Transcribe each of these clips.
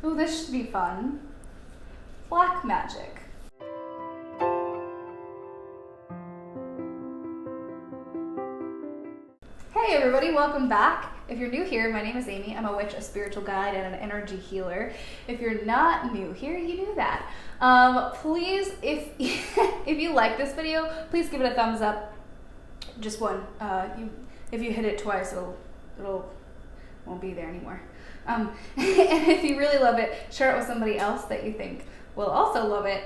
Oh, this should be fun. Black Magick. Hey everybody, welcome back. If you're new here, my name is Amy. I'm a witch, a spiritual guide, and an energy healer. If you're not new here, you knew that. Please, if if you like this video, please give it a thumbs up. Just one. If you hit it twice, it'll won't be there anymore. And if you really love it, share it with somebody else that you think will also love it.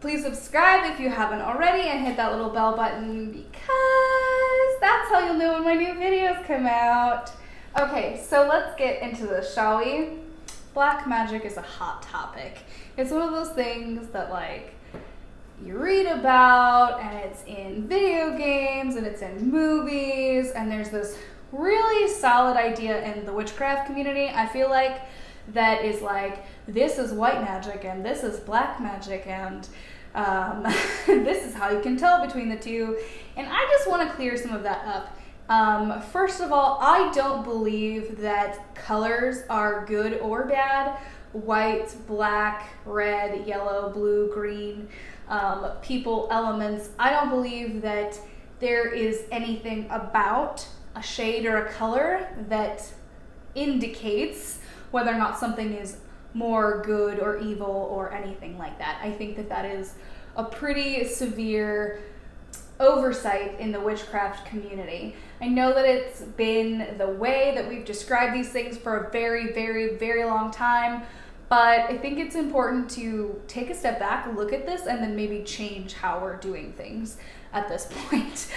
Please subscribe if you haven't already and hit that little bell button because that's how you'll know when my new videos come out. Okay, so let's get into this, shall we? Black magic is a hot topic. It's one of those things that like you read about and it's in video games and it's in movies, and there's this really solid idea in the witchcraft community, I feel like, that is like, this is white magic and this is black magic, and this is how you can tell between the two. And I just want to clear some of that up. First of all, I don't believe that colors are good or bad. White, black, red, yellow, blue, green, people, elements. I don't believe that there is anything about a shade or a color that indicates whether or not something is more good or evil or anything like that. I think that that is a pretty severe oversight in the witchcraft community. I know that it's been the way that we've described these things for a very, very, very long time, but I think it's important to take a step back, look at this, and then maybe change how we're doing things at this point.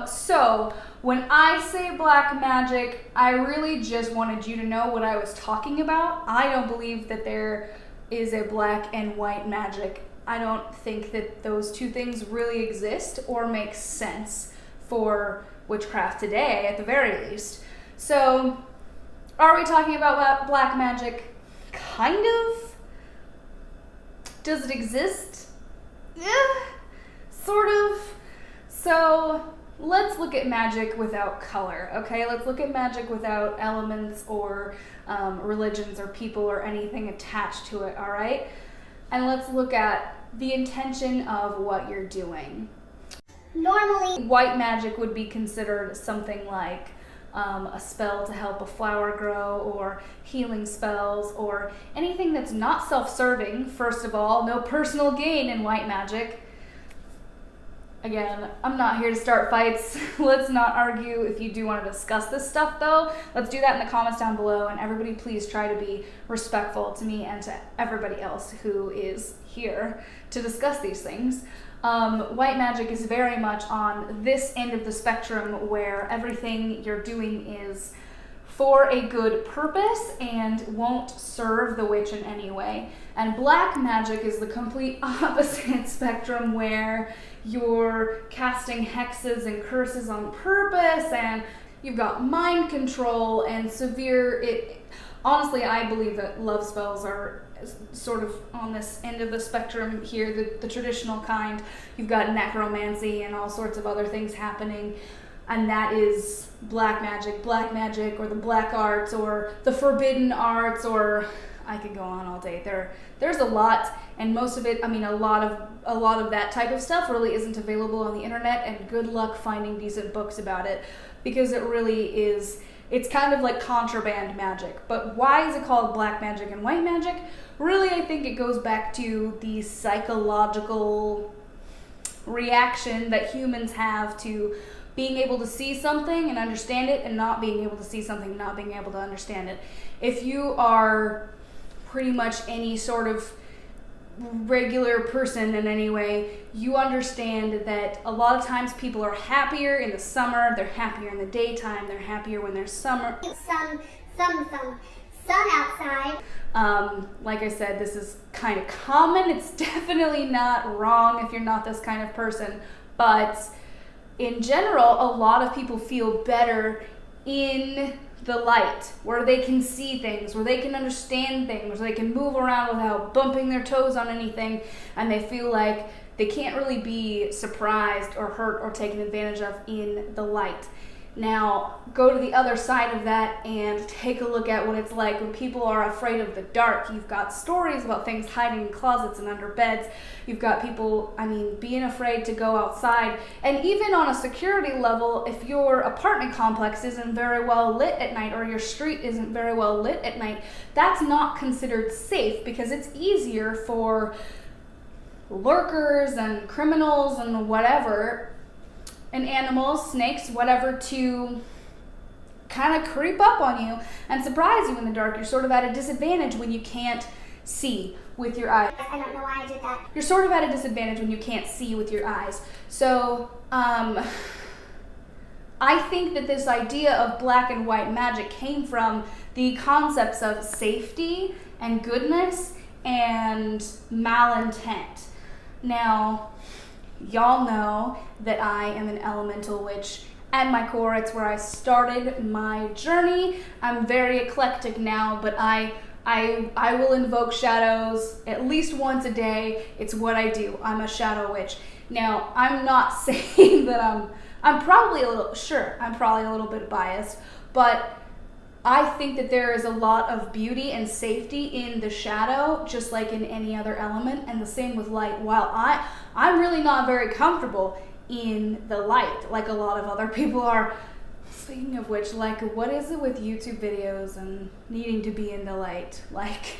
So when I say black magic, I really just wanted you to know what I was talking about. I don't believe that there is a black and white magic. I don't think that those two things really exist or make sense for witchcraft today, at the very least. So are we talking about black magic? Kind of. Does it exist? Yeah, sort of. So let's look at magic without color, okay? Let's look at magic without elements or religions or people or anything attached to it, all right? And let's look at the intention of what you're doing. Normally, white magic would be considered something like a spell to help a flower grow, or healing spells, or anything that's not self-serving. First of all, no personal gain in white magic. Again, I'm not here to start fights. Let's not argue. If you do want to discuss this stuff though, let's do that in the comments down below, and everybody please try to be respectful to me and to everybody else who is here to discuss these things. White magic is very much on this end of the spectrum, where everything you're doing is for a good purpose and won't serve the witch in any way. And black magic is the complete opposite spectrum, where you're casting hexes and curses on purpose, and you've got mind control and severe. Honestly, I believe that love spells are sort of on this end of the spectrum here, the traditional kind. You've got necromancy and all sorts of other things happening, and that is black magic, or the black arts, or the forbidden arts, or I could go on all day. There's a lot, and most of it, I mean, a lot of that type of stuff really isn't available on the internet, and good luck finding decent books about it, because it really is, it's kind of like contraband magic. But why is it called black magic and white magic? Really, I think it goes back to the psychological reaction that humans have to being able to see something and understand it, and not being able to see something and not being able to understand it. If you are pretty much any sort of regular person in any way, you understand that a lot of times people are happier in the summer, they're happier in the daytime, they're happier when there's summer. Sun outside. Like I said, this is kind of common. It's definitely not wrong if you're not this kind of person, but in general, a lot of people feel better in the light, where they can see things, where they can understand things, where they can move around without bumping their toes on anything, and they feel like they can't really be surprised or hurt or taken advantage of in the light. Now, go to the other side of that and take a look at what it's like when people are afraid of the dark. You've got stories about things hiding in closets and under beds. You've got people, being afraid to go outside. And even on a security level, if your apartment complex isn't very well lit at night or your street isn't very well lit at night, that's not considered safe because it's easier for lurkers and criminals and whatever, and animals, snakes, whatever, to kind of creep up on you and surprise you in the dark. You're sort of at a disadvantage when you can't see with your eyes. I don't know why I did that. You're sort of at a disadvantage when you can't see with your eyes. So, I think that this idea of black and white magic came from the concepts of safety and goodness and malintent. Now, y'all know that I am an elemental witch. At my core, it's where I started my journey. I'm very eclectic now, but I will invoke shadows at least once a day. It's what I do. I'm a shadow witch. Now, I'm not saying that I'm probably a little bit biased, but I think that there is a lot of beauty and safety in the shadow, just like in any other element, and the same with light. While I'm really not very comfortable in the light, like a lot of other people are. Speaking of which, like, what is it with YouTube videos and needing to be in the light? Like,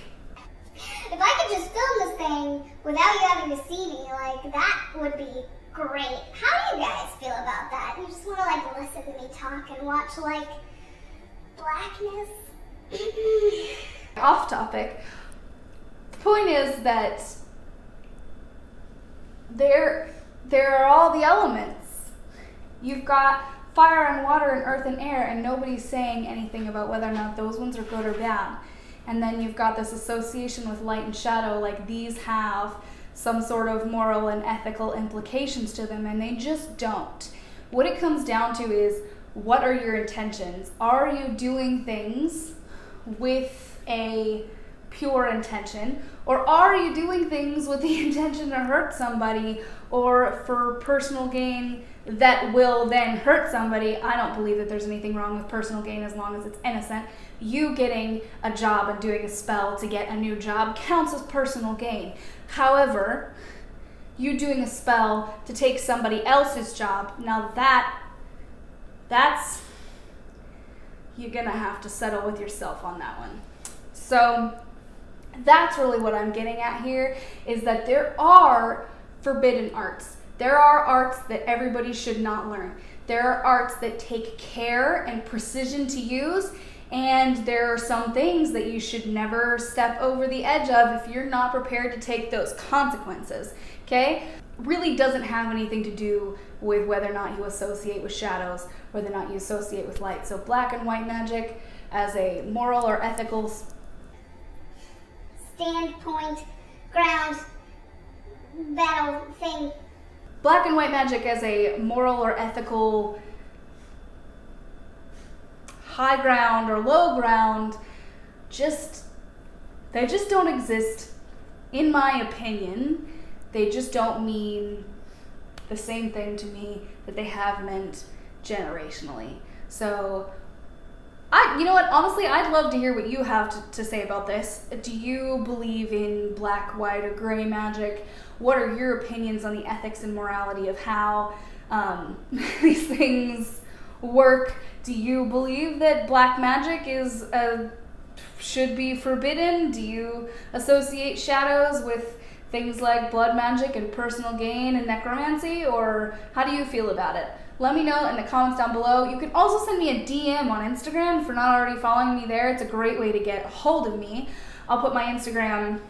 if I could just film this thing without you having to see me, like, that would be great. How do you guys feel about that? You just want to, like, listen to me talk and watch, like, blackness? Off topic. The point is that there are all the elements. You've got fire and water and earth and air, and nobody's saying anything about whether or not those ones are good or bad. And then you've got this association with light and shadow, like these have some sort of moral and ethical implications to them, and they just don't. What it comes down to is, what are your intentions? Are you doing things with a pure intention, or are you doing things with the intention to hurt somebody or for personal gain that will then hurt somebody? I don't believe that there's anything wrong with personal gain as long as it's innocent. You getting a job and doing a spell to get a new job counts as personal gain. However, you doing a spell to take somebody else's job, now that's you're gonna have to settle with yourself on that one. So that's really what I'm getting at here, is that there are forbidden arts. There are arts that everybody should not learn. There are arts that take care and precision to use, and there are some things that you should never step over the edge of if you're not prepared to take those consequences, okay? Really doesn't have anything to do with whether or not you associate with shadows, whether or not you associate with light. So black and white magic as a moral or ethical standpoint, ground, battle thing. Black and white magic as a moral or ethical high ground or low ground, they just don't exist, in my opinion. They just don't mean the same thing to me that they have meant generationally. So, you know what, honestly, I'd love to hear what you have to say about this. Do you believe in black, white, or gray magic? What are your opinions on the ethics and morality of how these things work? Do you believe that black magic should be forbidden? Do you associate shadows with things like blood magic and personal gain and necromancy, or how do you feel about it? Let me know in the comments down below. You can also send me a DM on Instagram if you're not already following me there. It's a great way to get a hold of me. I'll put my Instagram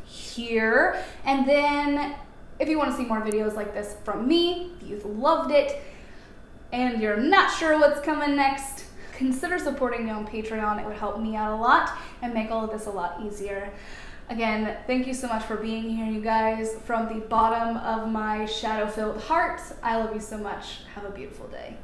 here. And then if you want to see more videos like this from me, if you've loved it and you're not sure what's coming next, consider supporting me on Patreon. It would help me out a lot and make all of this a lot easier. Again, thank you so much for being here, you guys. From the bottom of my shadow-filled heart, I love you so much. Have a beautiful day.